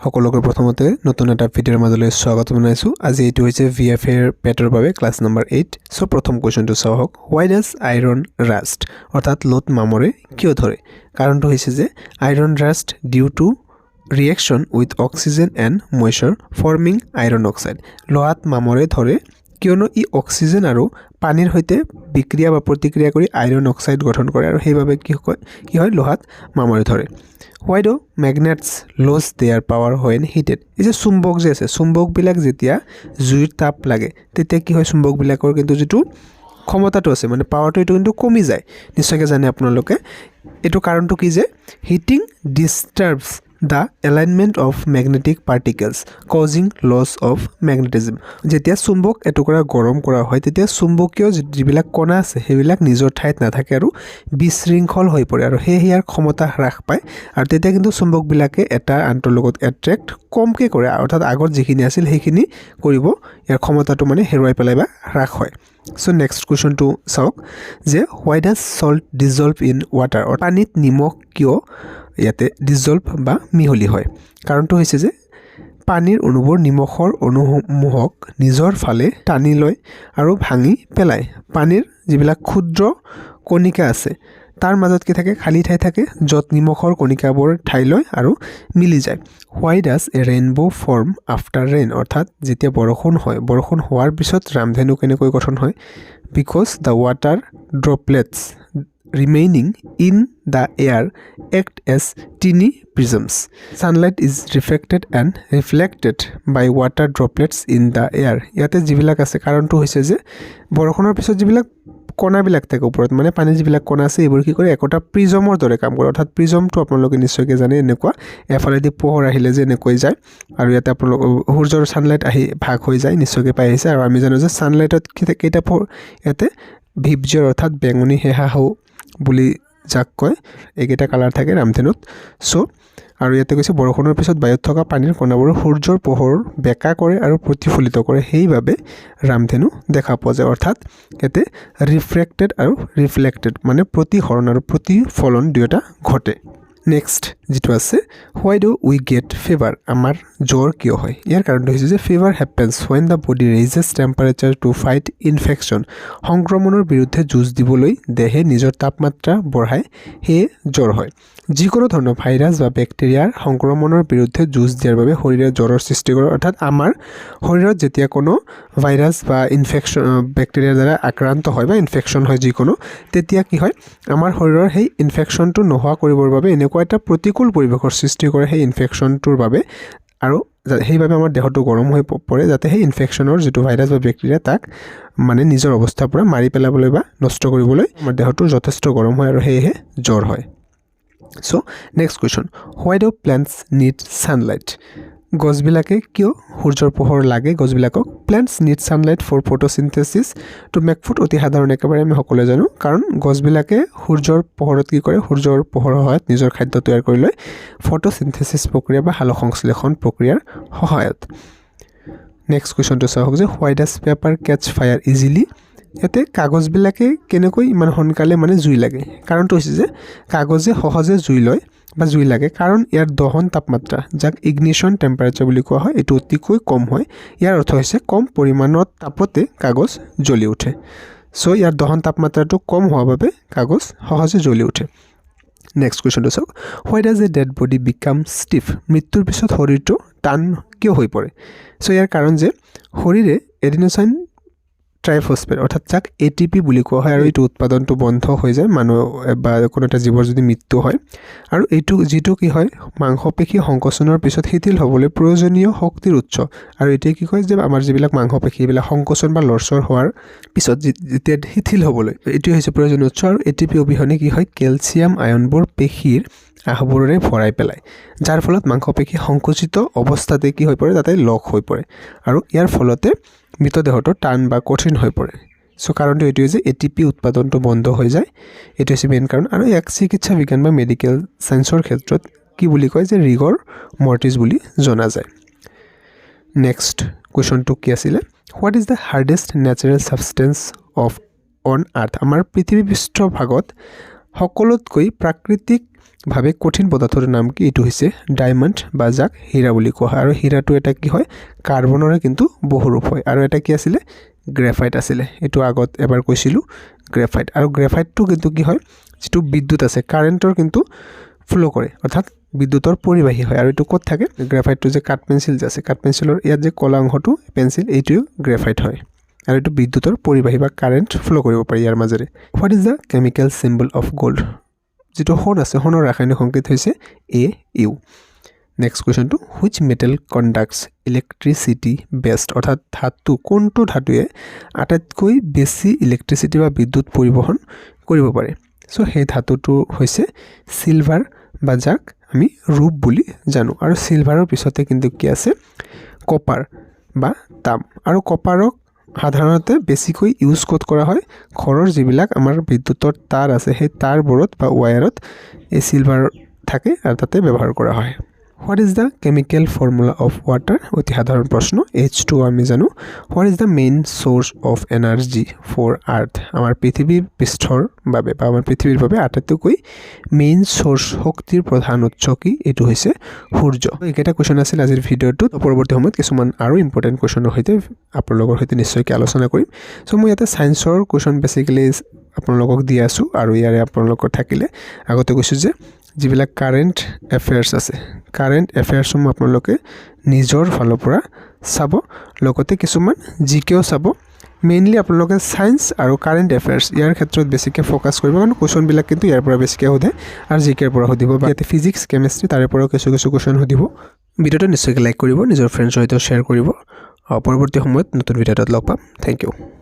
সকলোকে প্ৰথমতে নতুন এটা ভিডিঅ'ৰ মাজলৈ স্বাগত জনাইছোঁ। আজি এইটো হৈছে VFA পেটৰ বাবে ক্লাছ নম্বৰ 8। সো প্ৰথম কোৱেশ্চনটো চাওক, হোৱাই ডাজ আইৰণ ৰাষ্ট অৰ্থাৎ লোট মামৰে কিয় ধৰে? কাৰণটো হৈছে যে iron rust due to reaction with oxygen and moisture forming iron oxide. লোহাত মামৰে ধৰে কিয়নো ই অক্সিজেন আৰু পানীৰ সৈতে বিক্ৰিয়া বা প্ৰতিক্ৰিয়া কৰি আইৰণ অক্সাইড গঠন কৰে আৰু সেইবাবে কি হয় লোহাত মামৰে ধৰে। Why do magnets lose their power when heated? এই যে চুম্বক যে আছে, চুম্বকবিলাক যেতিয়া জুইৰ তাপ লাগে তেতিয়া কি হয়, চুম্বকবিলাকৰ কিন্তু যিটো ক্ষমতাটো আছে মানে পাৱাৰটো এইটো কিন্তু কমি যায়। নিশ্চয়কৈ জানে আপোনালোকে। এইটো কাৰণটো কি যে heating disturbs the alignment of magnetic particles causing loss of magnetism. যেতিয়া চুম্বক এটুকুৰা গৰম কৰা হয় তেতিয়া চুম্বকীয় যিবিলাক কণা আছে সেইবিলাক নিজৰ ঠাইত নাথাকে আৰু বিশৃংখল হৈ পৰে আৰু সেয়ে ইয়াৰ ক্ষমতা হ্ৰাস পায় আৰু তেতিয়া কিন্তু চুম্বকবিলাকে এটা আনটোৰ লগত এট্ৰেক্ট কমকৈ কৰে, অৰ্থাৎ আগত যিখিনি আছিল সেইখিনি কৰিব, ইয়াৰ ক্ষমতাটো মানে হেৰুৱাই পেলাই বা হ্ৰাস হয়। চ' নেক্সট কুৱেশ্যনটো চাওক যে why does salt dissolve in water, পানীত নিমখ কিয় ইয়াতে ডিজলভ বা মিহলি হয়? কাৰণটো হৈছে যে পানীৰ অণুবোৰ নিমখৰ অণুসমূহক নিজৰ ফালে টানি লয় আৰু ভাঙি পেলায়। পানীৰ যিবিলাক ক্ষুদ্ৰ কণিকা আছে তাৰ মাজত কি থাকে, খালী ঠাই থাকে য'ত নিমখৰ কণিকাবোৰ ঠাই লয় আৰু মিলি যায়। Why does a rainbow form after rain, অৰ্থাৎ যেতিয়া বৰষুণ হয়, বৰষুণ হোৱাৰ পিছত ৰামধেনু কেনেকৈ গঠন হয়? Because the water droplets remaining in the air act as tiny prisms. Sunlight is refracted and reflected by water droplets in the air. ইয়াতে যিবিলাক আছে কাৰণটো হৈছে যে বৰষুণৰ পিছত যিবিলাক কণাবিলাক থাকে ওপৰত, মানে পানীৰ যিবিলাক কণা আছে এইবোৰ কি কৰে, একোটা প্ৰিজমৰ দৰে কাম কৰে। অৰ্থাৎ প্ৰিজমটো আপোনালোকে নিশ্চয়কৈ জানে, এনেকুৱা এফালেদি পোহৰ আহিলে যে এনেকৈ যায় আৰু ইয়াতে আপোনালোক সূৰ্যৰ ছানলাইট আহি ভাগ হৈ যায়, নিশ্চয়কৈ পাই আহিছে। আৰু আমি জানো যে ছানলাইটত কেইটা পোহৰ, ইয়াতে ভিপজিয়ৰ অৰ্থাৎ বেঙুনী সেহাহু বুলি যাক কয়, এইকেইটা কালাৰ থাকে ৰামধেনুত। চ' আৰু ইয়াতে কৈছে বৰষুণৰ পিছত বায়ুত থকা পানীৰ কণাবোৰ সূৰ্যৰ পোহৰ বেকা কৰে আৰু প্ৰতিফলিত কৰে, সেইবাবে ৰামধেনু দেখা পোৱা যায়। অৰ্থাৎ ইয়াতে ৰিফ্ৰেক্টেড আৰু ৰিফ্লেক্টেড মানে প্ৰতিসৰণ আৰু প্ৰতিফলন দুয়োটা ঘটে। নেক্সট যিটো আছে, why do we get fever, আমাৰ জ্বৰ কিয় হয়? ইয়াৰ কাৰণটো হৈছে যে fever happens when the body raises temperature to fight infection. সংক্ৰমণৰ বিৰুদ্ধে যুঁজ দিবলৈ দেহে নিজৰ তাপমাত্ৰা বঢ়ায়, সেয়ে জ্বৰ হয়। যিকোনো ধৰণৰ ভাইৰাছ বা বেক্টেৰিয়াৰ সংক্ৰমণৰ বিৰুদ্ধে যুঁজ দিয়াৰ বাবে শৰীৰে জ্বৰৰ সৃষ্টি কৰে। অৰ্থাৎ আমাৰ শৰীৰত যেতিয়া কোনো ভাইৰাছ বা ইনফেকশ্যন বেক্টেৰিয়াৰ দ্বাৰা আক্ৰান্ত হয় বা ইনফেকশ্যন হয় যিকোনো, তেতিয়া কি হয়, আমাৰ শৰীৰৰ সেই ইনফেকশ্যনটো নোহোৱা কৰিবৰ বাবে এনেকুৱা এটা প্ৰতিকূল পৰিৱেশৰ সৃষ্টি কৰে সেই ইনফেকশ্যনটোৰ বাবে, আৰু সেইবাবে আমাৰ দেহটো গৰম হৈ পৰে যাতে সেই ইনফেকশ্যনৰ যিটো ভাইৰাছ বা বেক্টেৰিয়া তাক মানে নিজৰ অৱস্থাৰ পৰা মাৰি পেলাবলৈ বা নষ্ট কৰিবলৈ আমাৰ দেহটো যথেষ্ট গৰম হয় আৰু সেয়েহে জ্বৰ হয়। So' next question, why do plants need sunlight? গছবিলাকে কিয় সূৰ্যৰ পোহৰ লাগে গছবিলাকক? Plants need sunlight for photosynthesis to make food. অতি সাধাৰণ, একেবাৰে আমি সকলোৱে জানো, কাৰণ গছবিলাকে সূৰ্যৰ পোহৰত কি কৰে, সূৰ্যৰ পোহৰৰ সহায়ত নিজৰ খাদ্য তৈয়াৰ কৰি লয় ফটোচিনথেচিছ প্ৰক্ৰিয়া বা সালোকসংশ্লেষণ প্ৰক্ৰিয়াৰ সহায়ত। নেক্সট কুৱেশ্যনটো চাওক যে why does paper catch fire easily? ইয়াতে কাগজবিলাকে কেনেকৈ ইমান সোনকালে মানে জুই লাগে? কাৰণটো হৈছে যে কাগজে সহজে জুই লয় বা জুই লাগে কাৰণ ইয়াৰ দহন তাপমাত্ৰা, যাক ইগনিশ্যন টেম্পাৰেচাৰ বুলি কোৱা হয়, এইটো অতিকৈ কম হয়। ইয়াৰ অৰ্থ হৈছে কম পৰিমাণত তাপতে কাগজ জ্বলি উঠে। চ' ইয়াৰ দহন তাপমাত্ৰাটো কম হোৱাৰ বাবে কাগজ সহজে জ্বলি উঠে। নেক্সট কুৱেশ্যনটো চাওক, why does a dead body become stiff? মৃত্যুৰ পিছত শৰীৰটো টান কিয় হৈ পৰে? চ' ইয়াৰ কাৰণ যে শৰীৰে এডিনোচাইন ট্ৰাইফচফেট অৰ্থাৎ যাক ATP বুলি কোৱা হয়, আৰু এইটো উৎপাদনটো বন্ধ হৈ যায় মানুহ বা কোনো এটা জীৱৰ যদি মৃত্যু হয়, আৰু এইটো যিটো কি হয় মাংসপেশী সংকোচনৰ পিছত শিথিল হ'বলৈ প্ৰয়োজনীয় শক্তিৰ উৎস। আৰু এতিয়া কি কয় যে আমাৰ যিবিলাক মাংসপেশী এইবিলাক সংকোচন বা লৰচৰ হোৱাৰ পিছত যেতিয়া শিথিল হ'বলৈ, এইটোৱে হৈছে প্ৰয়োজনীয় উৎস। আৰু ATP অবিহনে কি হয়, কেলছিয়াম আয়নবোৰ পেশীৰ আহবোৰেৰে ভৰাই পেলায়, যাৰ ফলত মাংসপেশী সংকুচিত অৱস্থাতে কি হৈ পৰে, তাতে লক হৈ পৰে আৰু ইয়াৰ ফলতে মৃতদেহটো টান বা কঠিন হৈ পৰে। চ' কাৰণটো এইটোৱে যে ATP উৎপাদনটো বন্ধ হৈ যায়, এইটো হৈছে মেইন কাৰণ। আৰু ইয়াক চিকিৎসা বিজ্ঞান বা মেডিকেল চায়েন্সৰ ক্ষেত্ৰত কি বুলি কয় যে ৰিগৰ মৰ্টিছ বুলি জনা যায়। নেক্সট কুৱেশ্যনটো কি আছিলে, what is the hardest natural substance of on earth? আমাৰ পৃথিৱী পৃষ্ঠভাগত সকলোতকৈ প্ৰাকৃতিক ভাবে কঠিন পদাৰ্থৰ নাম কি এইটো হৈছে ডায়মণ্ড বা যাক হীৰা বুলি কোৱা হয় আৰু হীৰাটো এটা কি হয় কাৰ্বনৰে কিন্তু বহুৰূপ হয় আৰু এটা কি আছিল গ্ৰেফাইট আছিল এটো আগত এবাৰ কৈছিলো গ্ৰেফাইট আৰু গ্ৰেফাইটটো কিন্তু কি হয় যেটো বিদ্যুৎ আছে কাৰেন্টৰ কিন্তু ফ্লো কৰে অৰ্থাৎ বিদ্যুতৰ পৰিবাহী হয় আৰু এটো ক'ত থাকে গ্ৰেফাইটটো যে কাট পেন্সিল যে আছে কাট পেন্সিলৰ ইয়াত যে কলা অংশটো পেন্সিল এইটো গ্ৰেফাইট হয় আৰু এটো বিদ্যুতৰ পৰিবাহী বা কাৰেন্ট ফ্লো কৰিব পাৰি ইয়াৰ মাজেৰে what is the chemical symbol of gold যেটো সোণ আছে সোণৰ ৰাসায়নিক সংকেত হৈছে AU next question to which metal conducts electricity best অৰ্থাৎ ধাতু কোনটো ধাতুৱে আটাইতকৈ বেছি ইলেক্ট্ৰিসিটি বা বিদ্যুৎ পৰিবহন কৰিব পাৰে সো সেই ধাতুটো হৈছে সিলভাৰ বা যাক আমি ৰূপ বুলি জানো আৰু সিলভাৰৰ পিছতে কিন্তু কি আছে কপাৰ বা তাম আৰু কপাৰক সাধাৰণতে বেছিকৈ ইউজ কৰা হয় ঘৰৰ যিবিলাক আমাৰ বিদ্যুতৰ তাৰ আছে সেই তাৰবোৰত বা ওয়্যাৰত এই সিলভাৰ থাকে আৰু তাতে ব্যৱহাৰ কৰা হয় What is the chemical formula of water? অতি সাধাৰণ প্ৰশ্ন H2 আমি জানো What is the main source of energy for earth? আমাৰ পৃথিৱী পৃষ্ঠৰ বাবে বা আমাৰ পৃথিৱীৰ বাবে আটাইতকৈ মেইন সোৰ্স শক্তিৰ প্ৰধান উৎস কি এটো হৈছে সূৰ্য এইকেইটা কোৱেশ্চন আছিল আজিৰ ভিডিঅ'টোত পৰৱৰ্তী সময়ত কিছুমান আৰু ইম্পৰ্টেন্ট কোৱেশ্চনৰ সৈতে আপোনালোকৰ সৈতে নিশ্চয়কৈ আলোচনা কৰিম সো মই ইয়াতে সায়েন্সৰ কোৱেশ্চন বেসিক্যালি আপোনালোকক দি আছো আৰু ইয়াৰে আপোনালোকৰ থাকিলে আগতে কৈছো যে যিবিলাক কাৰেন্ট এফেয়াৰ্স আছে কাৰেন্ট এফেয়াৰ্স মই আপোনালোকে নিজৰ ফালৰ পৰা চাব লগতে কিছুমান জিকেও চাব মেইনলি আপোনালোকে সায়েন্স আৰু কাৰেন্ট এফেয়াৰ্স ইয়াৰ ক্ষেত্ৰত বেছিকৈ ফোকাস কৰিব কাৰণ কোৱেশ্চন বিলাক কিন্তু ইয়াৰ পৰা বেছিকৈ হোধে আৰু জিকেৰ পৰা হোধিব বা ইয়াতে ফিজিক্স কেমিষ্ট্ৰি তাৰে পৰা কিছু কোৱেশ্চন হোধিব ভিডিওটো নিশ্চয়কৈ লাইক কৰিব নিজৰ ফ্ৰেণ্ডৰ সৈতে শেয়াৰ কৰিব পৰৱৰ্তী সময়ত নতুন ভিডিওত লগ পাম থ্যাংক ইউ